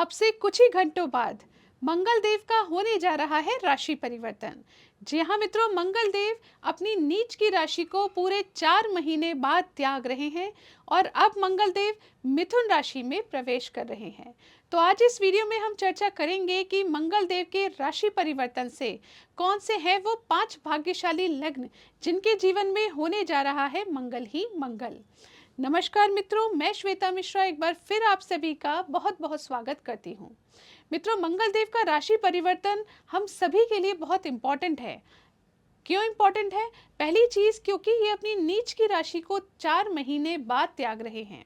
अब से कुछ ही घंटों बाद मंगल देव का होने जा रहा है राशि परिवर्तन। जी हाँ मित्रों, मंगल देव अपनी नीच की राशि को पूरे 4 महीने बाद त्याग रहे हैं और अब मंगल देव मिथुन राशि में प्रवेश कर रहे हैं। तो आज इस वीडियो में हम चर्चा करेंगे कि मंगल देव के राशि परिवर्तन से कौन से हैं वो 5 भाग्यशाली लग्न जिनके जीवन में होने जा रहा है मंगल ही मंगल। नमस्कार मित्रों, मैं श्वेता मिश्रा एक बार फिर आप सभी का बहुत बहुत स्वागत करती हूँ। मित्रों, मंगल देव का राशि परिवर्तन हम सभी के लिए बहुत इम्पोर्टेंट है। क्यों इम्पोर्टेंट है? पहली चीज, क्योंकि ये अपनी नीच की राशि को 4 महीने बाद त्याग रहे हैं।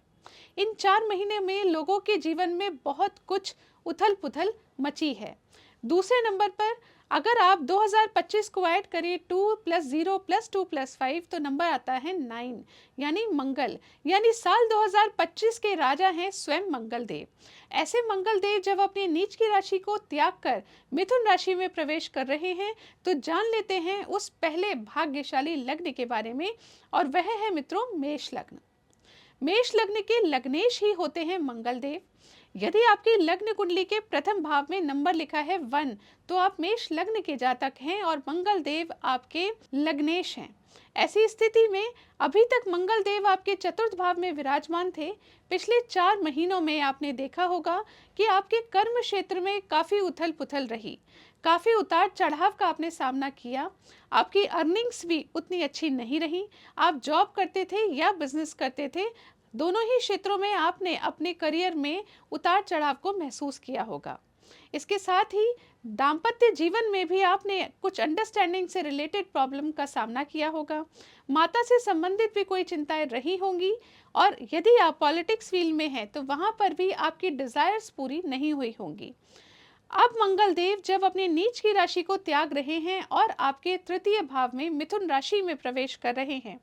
इन 4 महीने में लोगों के जीवन में बहुत कुछ उथल पुथल मची है। दूसरे नंबर पर अगर आप 2025 को ऐड करें 2 + 0 + 2 + 5 तो नंबर आता है 9, यानी मंगल, यानी साल 2025 के राजा हैं स्वयं मंगल देव। ऐसे मंगल देव जब अपनी नीच की राशि को त्याग कर मिथुन राशि में प्रवेश कर रहे हैं तो जान लेते हैं उस पहले भाग्यशाली लग्न के बारे में, और वह है मित्रों मेष लग्न। मेष लग्न के लग्नेश ही होते हैं मंगल देव। यदि आपकी लग्न कुंडली के प्रथम भाव में नंबर लिखा है 1 तो आप मेष लग्न के जातक हैं और मंगल देव आपके लग्नेश हैं। ऐसी स्थिति में अभी तक मंगल देव आपके चतुर्थ भाव में विराजमान थे। पिछले 4 महीनों में आपने देखा होगा कि आपके कर्म क्षेत्र में काफी उथल पुथल रही, काफी उतार चढ़ाव का आपने सामना किया। आपकी अर्निंग्स भी उतनी अच्छी नहीं रही। आप जॉब करते थे या बिजनेस करते थे, दोनों ही क्षेत्रों में आपने अपने करियर में उतार चढ़ाव को महसूस किया होगा। इसके साथ ही दाम्पत्य जीवन में भी आपने कुछ अंडरस्टैंडिंग से रिलेटेड प्रॉब्लम का सामना किया होगा। माता से संबंधित भी कोई चिंताएं रही होंगी, और यदि आप पॉलिटिक्स फील्ड में हैं तो वहां पर भी आपकी डिजायर्स पूरी नहीं हुई होंगी। अब मंगल देव जब अपने नीच की राशि को त्याग रहे हैं और आपके तृतीय भाव में मिथुन राशि में प्रवेश कर रहे हैं,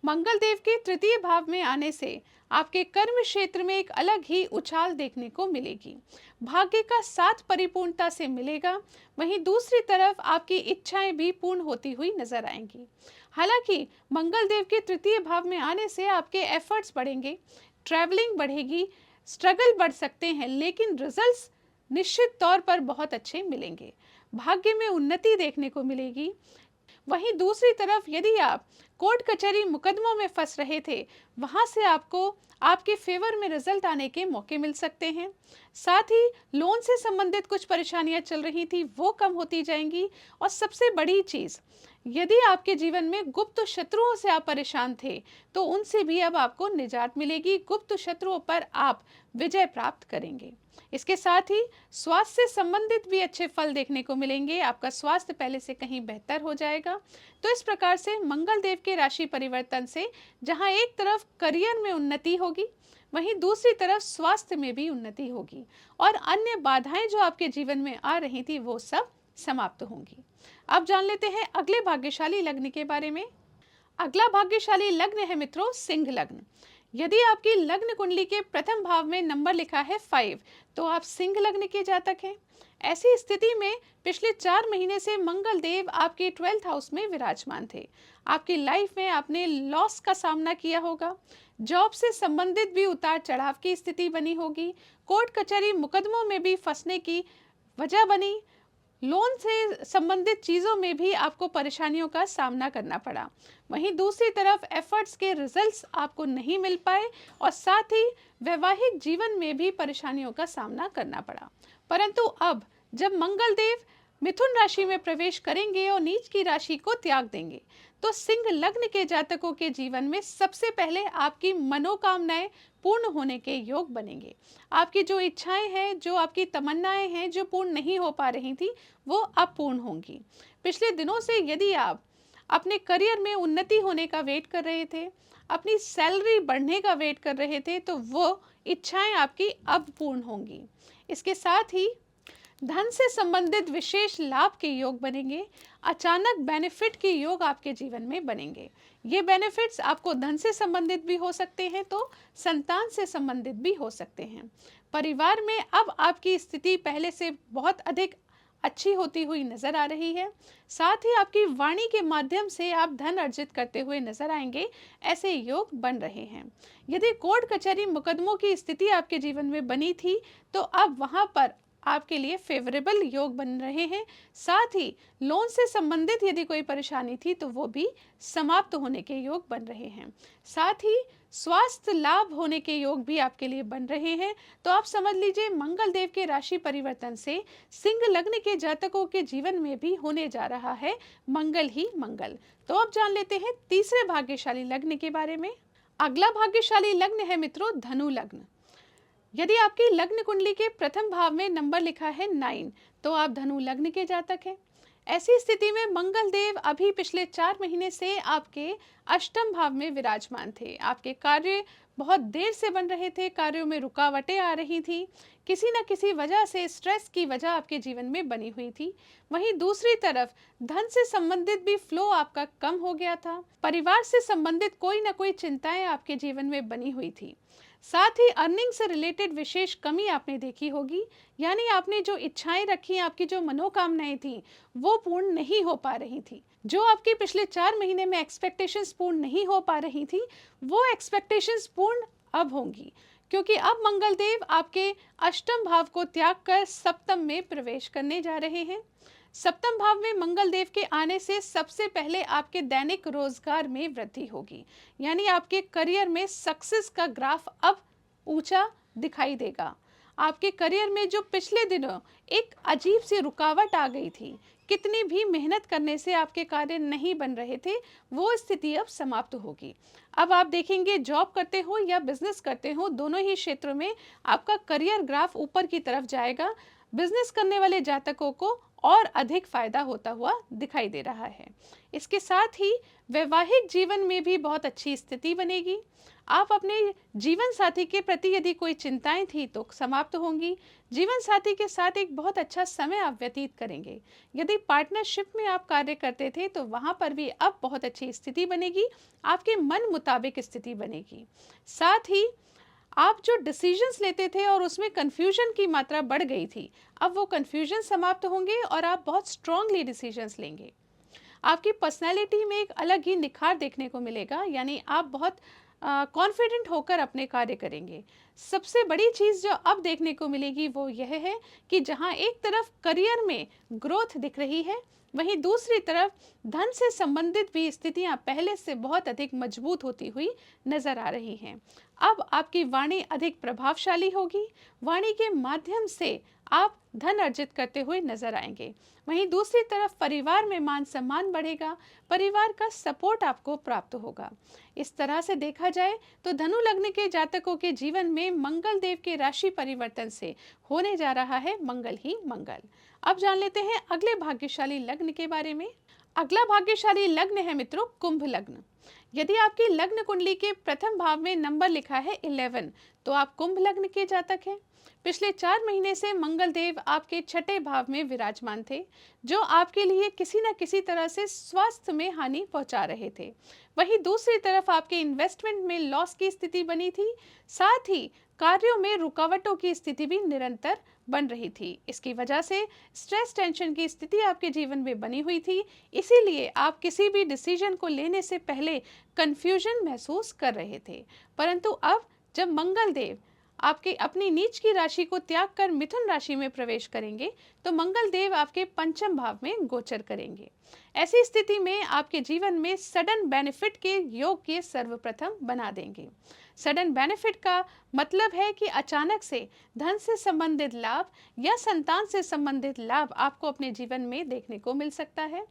मंगल देव के तृतीय भाव में आने से आपके कर्म क्षेत्र में एक अलग ही उछाल देखने को मिलेगी। भाग्य का साथ परिपूर्णता से मिलेगा। वहीं दूसरी तरफ आपकी इच्छाएं भी पूर्ण होती हुई नजर आएंगी। हालांकि मंगल देव के तृतीय भाव में आने से आपके एफर्ट्स बढ़ेंगे, ट्रैवलिंग बढ़ेगी, स्ट्रगल बढ़ सकते हैं, लेकिन रिजल्ट्स निश्चित तौर पर बहुत अच्छे मिलेंगे। भाग्य में उन्नति देखने को मिलेगी। वहीं दूसरी तरफ यदि आप कोर्ट कचहरी मुकदमों में फंस रहे थे, वहां से आपको आपके फेवर में रिजल्ट आने के मौके मिल सकते हैं। साथ ही लोन से संबंधित कुछ परेशानियां चल रही थी, वो कम होती जाएंगी। और सबसे बड़ी चीज, यदि आपके जीवन में गुप्त शत्रुओं से आप परेशान थे तो उनसे भी अब आपको निजात मिलेगी। गुप्त शत्रुओं पर आप विजय प्राप्त करेंगे। इसके साथ ही स्वास्थ्य से संबंधित भी अच्छे फल देखने को मिलेंगे। आपका स्वास्थ्य पहले से कहीं बेहतर हो जाएगा। तो इस प्रकार से मंगल देव के राशि परिवर्तन से जहां एक तरफ करियर में उन्नति होगी, वहीं दूसरी तरफ स्वास्थ्य में भी उन्नति होगी और अन्य बाधाएं जो आपके जीवन में आ रही थी वो सब समाप्त होंगी। अब जान लेते हैं अगले भाग्यशाली लग्न के बारे में। अगला भाग्यशाली लग्न है मित्रों सिंह लग्न। यदि आपकी लग्न कुंडली के प्रथम भाव में नंबर लिखा है 5 तो आप सिंह लग्न के जातक हैं। ऐसी स्थिति में पिछले 4 महीने से मंगल देव आपके 12th हाउस में विराजमान थे। आपकी लाइफ में आपने लॉस का सामना किया होगा। जॉब से संबंधित भी उतार चढ़ाव की स्थिति बनी होगी। कोर्ट कचहरी मुकदमों में भी फंसने की वजह बनी। लोन से संबंधित चीज़ों में भी आपको परेशानियों का सामना करना पड़ा। वहीं दूसरी तरफ एफर्ट्स के रिजल्ट्स आपको नहीं मिल पाए और साथ ही वैवाहिक जीवन में भी परेशानियों का सामना करना पड़ा। परंतु अब जब मंगल देव मिथुन राशि में प्रवेश करेंगे और नीच की राशि को त्याग देंगे तो सिंह लग्न के जातकों के जीवन में सबसे पहले आपकी मनोकामनाएं पूर्ण होने के योग बनेंगे। आपकी जो इच्छाएं हैं, जो आपकी तमन्नाएं हैं जो पूर्ण नहीं हो पा रही थी, वो अब पूर्ण होंगी। पिछले दिनों से यदि आप अपने करियर में उन्नति होने का वेट कर रहे थे, अपनी सैलरी बढ़ने का वेट कर रहे थे, तो वो इच्छाएं आपकी अब पूर्ण होंगी। इसके साथ ही धन से संबंधित विशेष लाभ के योग बनेंगे। अचानक बेनिफिट के योग आपके जीवन में बनेंगे। ये बेनिफिट्स आपको धन से संबंधित भी हो सकते हैं तो संतान से संबंधित भी हो सकते हैं। परिवार में अब आपकी स्थिति पहले से बहुत अधिक अच्छी होती हुई नजर आ रही है। साथ ही आपकी वाणी के माध्यम से आप धन अर्जित करते हुए नजर आएंगे, ऐसे योग बन रहे हैं। यदि कोर्ट कचहरी मुकदमों की स्थिति आपके जीवन में बनी थी तो अब वहां पर आपके लिए फेवरेबल योग बन रहे हैं। साथ ही लोन से संबंधित यदि कोई परेशानी थी तो वो भी समाप्त होने के योग बन रहे हैं। साथ ही स्वास्थ्य लाभ होने के योग भी आपके लिए बन रहे हैं। तो आप समझ लीजिए मंगल देव के राशि परिवर्तन से सिंह लग्न के जातकों के जीवन में भी होने जा रहा है मंगल ही मंगल। तो अब जान लेते हैं तीसरे भाग्यशाली लग्न के बारे में। अगला भाग्यशाली लग्न है मित्रों धनु लग्न। यदि आपकी लग्न कुंडली के प्रथम भाव में नंबर लिखा है 9 तो आप धनु लग्न के जातक हैं। ऐसी स्थिति में मंगल देव अभी पिछले 4 महीने से आपके अष्टम भाव में विराजमान थे। आपके कार्य बहुत देर से बन रहे थे, कार्यों में रुकावटें आ रही थी, किसी न किसी वजह से स्ट्रेस की वजह आपके जीवन में बनी हुई थी। वहीं दूसरी तरफ धन से संबंधित भी फ्लो आपका कम हो गया था। परिवार से संबंधित कोई न कोई चिंताएं आपके जीवन में बनी हुई थी। साथ ही अर्निंग से रिलेटेड विशेष कमी आपने देखी होगी, यानी आपने जो इच्छाएं रखी, आपकी जो मनोकामनाएं थी वो पूर्ण नहीं हो पा रही थी। जो आपके पिछले 4 महीने में एक्सपेक्टेशंस पूर्ण नहीं हो पा रही थी वो एक्सपेक्टेशंस पूर्ण अब होंगी, क्योंकि अब मंगल देव आपके अष्टम भाव को त्याग कर सप्तम में प्रवेश करने जा रहे हैं। सप्तम भाव में मंगल देव के आने से सबसे पहले आपके दैनिक रोजगार में वृद्धि होगी, यानी आपके करियर में सक्सेस का ग्राफ अब ऊंचा दिखाई देगा। आपके करियर में जो पिछले दिनों एक अजीब सी रुकावट आ गई थी, कितनी भी मेहनत करने से आपके कार्य नहीं बन रहे थे, वो स्थिति अब समाप्त होगी। अब आप देखेंगे जॉब करते हो या बिजनेस करते हो, दोनों ही क्षेत्रों में आपका करियर ग्राफ ऊपर की तरफ जाएगा। बिजनेस करने वाले जातकों को और अधिक फायदा होता हुआ दिखाई दे रहा है। इसके साथ ही वैवाहिक जीवन में भी बहुत अच्छी स्थिति बनेगी। आप अपने जीवन साथी के प्रति यदि कोई चिंताएं थी तो समाप्त होंगी। जीवन साथी के साथ एक बहुत अच्छा समय आप व्यतीत करेंगे। यदि पार्टनरशिप में आप कार्य करते थे तो वहां पर भी अब बहुत अच्छी स्थिति बनेगी, आपके मन मुताबिक स्थिति बनेगी। साथ ही आप जो डिसीजंस लेते थे और उसमें कंफ्यूजन की मात्रा बढ़ गई थी, अब वो कंफ्यूजन समाप्त होंगे और आप बहुत स्ट्रांगली डिसीजंस लेंगे। आपकी पर्सनैलिटी में एक अलग ही निखार देखने को मिलेगा, यानी आप बहुत कॉन्फिडेंट होकर अपने कार्य करेंगे। सबसे बड़ी चीज़ जो अब देखने को मिलेगी वो यह है कि जहां एक तरफ करियर में ग्रोथ दिख रही है, वहीं दूसरी तरफ धन से संबंधित भी स्थितियां पहले से बहुत अधिक मजबूत होती हुई नजर आ रही हैं। अब आपकी वाणी अधिक प्रभावशाली होगी, वाणी के माध्यम से आप धन अर्जित करते हुए नजर आएंगे। वहीं दूसरी तरफ परिवार में मान सम्मान बढ़ेगा, परिवार का सपोर्ट आपको प्राप्त होगा। इस तरह से देखा जाए तो धनु लग्न के जातकों के जीवन में मंगल देव के राशि परिवर्तन से होने जा रहा है मंगल ही मंगल। अब जान लेते हैं अगले भाग्यशाली लग्न के बारे में। अगला भाग्यशाली लग्न है मित्रों कुंभ लग्न। यदि आपकी लग्न कुंडली के प्रथम भाव में नंबर लिखा है 11 तो आप कुंभ लग्न के जातक हैं। पिछले 4 महीने से मंगल देव आपके छठे भाव में विराजमान थे, जो आपके लिए किसी न किसी तरह से स्वास्थ्य में हानि पहुंचा रहे थे। वहीं दूसरी तरफ आपके इन्वेस्टमेंट में लॉस की स्थिति बनी थी, साथ ही कार्यों में रुकावटों की स्थिति भी निरंतर बन रही थी। इसकी वजह से स्ट्रेस टेंशन की स्थिति आपके जीवन में बनी हुई थी, इसीलिए आप किसी भी डिसीजन को लेने से पहले कंफ्यूजन महसूस कर रहे थे। परंतु अब जब मंगल देव आपके अपनी नीच की राशि को त्याग कर मिथुन राशि में प्रवेश करेंगे तो मंगल देव आपके पंचम भाव में गोचर करेंगे। ऐसी स्थिति में आपके जीवन में सडन बेनिफिट के योग के सर्वप्रथम बना देंगे। सडन बेनिफिट का मतलब है कि अचानक से धन से संबंधित लाभ या संतान से संबंधित लाभ आपको अपने जीवन में देखने को मिल सकता है।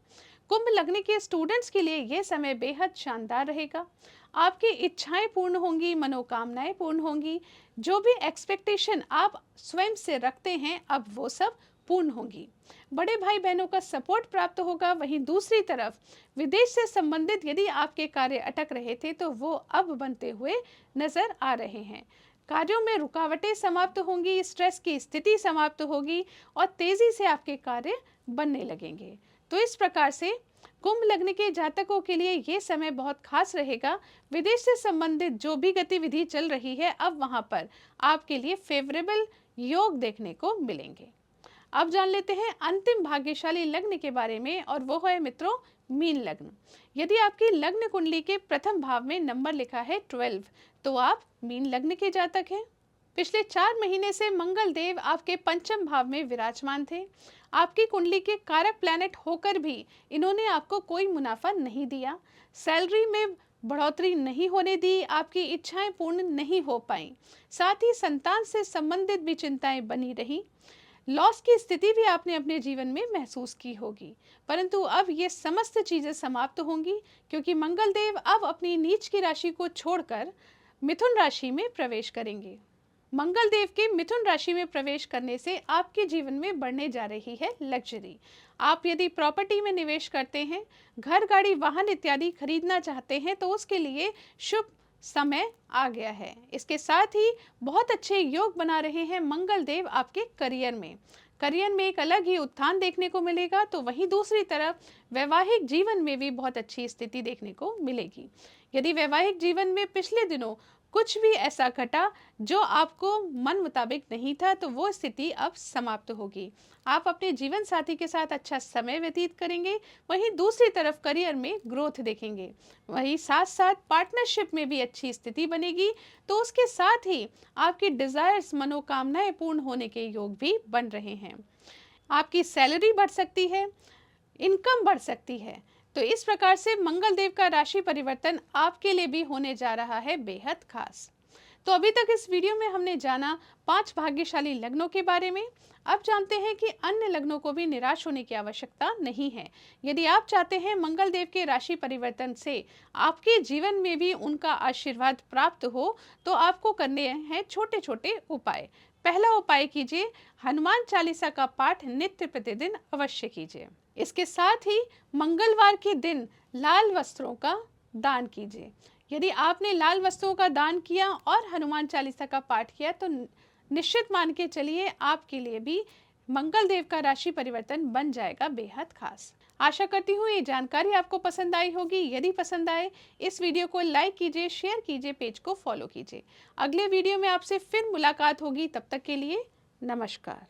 कुंभ लग्न के स्टूडेंट्स के लिए यह समय बेहद शानदार रहेगा। आपकी इच्छाएं पूर्ण होंगी, मनोकामनाएं पूर्ण होंगी, जो भी एक्सपेक्टेशन आप स्वयं से रखते हैं अब वो सब पूर्ण होंगी। बड़े भाई बहनों का सपोर्ट प्राप्त होगा। वहीं दूसरी तरफ विदेश से संबंधित यदि आपके कार्य अटक रहे थे तो वो अब बनते हुए नजर आ रहे हैं। कार्यों में रुकावटें समाप्त होंगी, स्ट्रेस की स्थिति समाप्त होगी और तेजी से आपके कार्य बनने लगेंगे। तो इस प्रकार से कुंभ लग्न के जातकों के लिए ये समय बहुत खास रहेगा। विदेश से संबंधित जो भी गतिविधि चल रही है अब वहां पर आपके लिए फेवरेबल योग देखने को मिलेंगे। अब जान लेते हैं अंतिम भाग्यशाली लग्न के बारे में, और वो है मित्रों मीन लग्न। यदि आपकी लग्न कुंडली के प्रथम भाव में नंबर लिखा है 12, तो आप मीन लग्न के जातक हैं। पिछले 4 महीने से मंगल देव आपके पंचम भाव में विराजमान थे। आपकी कुंडली के कारक प्लैनेट होकर भी इन्होंने आपको कोई मुनाफा नहीं दिया, सैलरी में बढ़ोतरी नहीं होने दी, आपकी इच्छाएं पूर्ण नहीं हो पाई, साथ ही संतान से संबंधित भी चिंताएं बनी रही। लॉस की स्थिति भी आपने अपने जीवन में महसूस की होगी, परंतु अब ये समस्त चीजें समाप्त होंगी, क्योंकि मंगल देव अब अपनी नीच की राशि को छोड़कर मिथुन राशि में प्रवेश करेंगे। मंगल देव के मिथुन राशि में प्रवेश करने से आपके जीवन में बढ़ने जा रही है लग्जरी। आप यदि प्रॉपर्टी में निवेश करते हैं, घर, गाड़ी, वाहन इत्यादि खरीदना चाहते हैं, तो उसके लिए शुभ समय आ गया है। इसके साथ ही बहुत अच्छे योग बना रहे हैं मंगल देव आपके करियर में। करियर में एक अलग ही उत्थान देखने को मिलेगा, तो वहीं दूसरी तरफ वैवाहिक जीवन में भी बहुत अच्छी स्थिति देखने को मिलेगी। यदि वैवाहिक जीवन में पिछले दिनों कुछ भी ऐसा घटा जो आपको मन मुताबिक नहीं था, तो वो स्थिति अब समाप्त होगी। आप अपने जीवन साथी के साथ अच्छा समय व्यतीत करेंगे, वहीं दूसरी तरफ करियर में ग्रोथ देखेंगे। वहीं साथ साथ पार्टनरशिप में भी अच्छी स्थिति बनेगी, तो उसके साथ ही आपकी डिजायर्स, मनोकामनाएं पूर्ण होने के योग भी बन रहे हैं। आपकी सैलरी बढ़ सकती है, इनकम बढ़ सकती है। तो इस प्रकार से मंगल देव का राशि परिवर्तन आपके लिए भी होने जा रहा है बेहद खास। तो अभी तक इस वीडियो में हमने जाना 5 भाग्यशाली लग्नों के बारे में। अब जानते हैं कि अन्य लग्नों को भी निराश होने की आवश्यकता नहीं है। यदि आप चाहते हैं मंगल देव के राशि परिवर्तन से आपके जीवन में भी उनका आशीर्वाद प्राप्त हो, तो आपको करने हैं छोटे छोटे उपाय। पहला उपाय कीजिए, हनुमान चालीसा का पाठ नित्य प्रतिदिन अवश्य कीजिए। इसके साथ ही मंगलवार के दिन लाल वस्त्रों का दान कीजिए। यदि आपने लाल वस्त्रों का दान किया और हनुमान चालीसा का पाठ किया, तो निश्चित मान के चलिए आपके लिए भी मंगल देव का राशि परिवर्तन बन जाएगा बेहद खास। आशा करती हूँ ये जानकारी आपको पसंद आई होगी। यदि पसंद आए, इस वीडियो को लाइक कीजिए, शेयर कीजिए, पेज को फॉलो कीजिए। अगले वीडियो में आपसे फिर मुलाकात होगी। तब तक के लिए नमस्कार।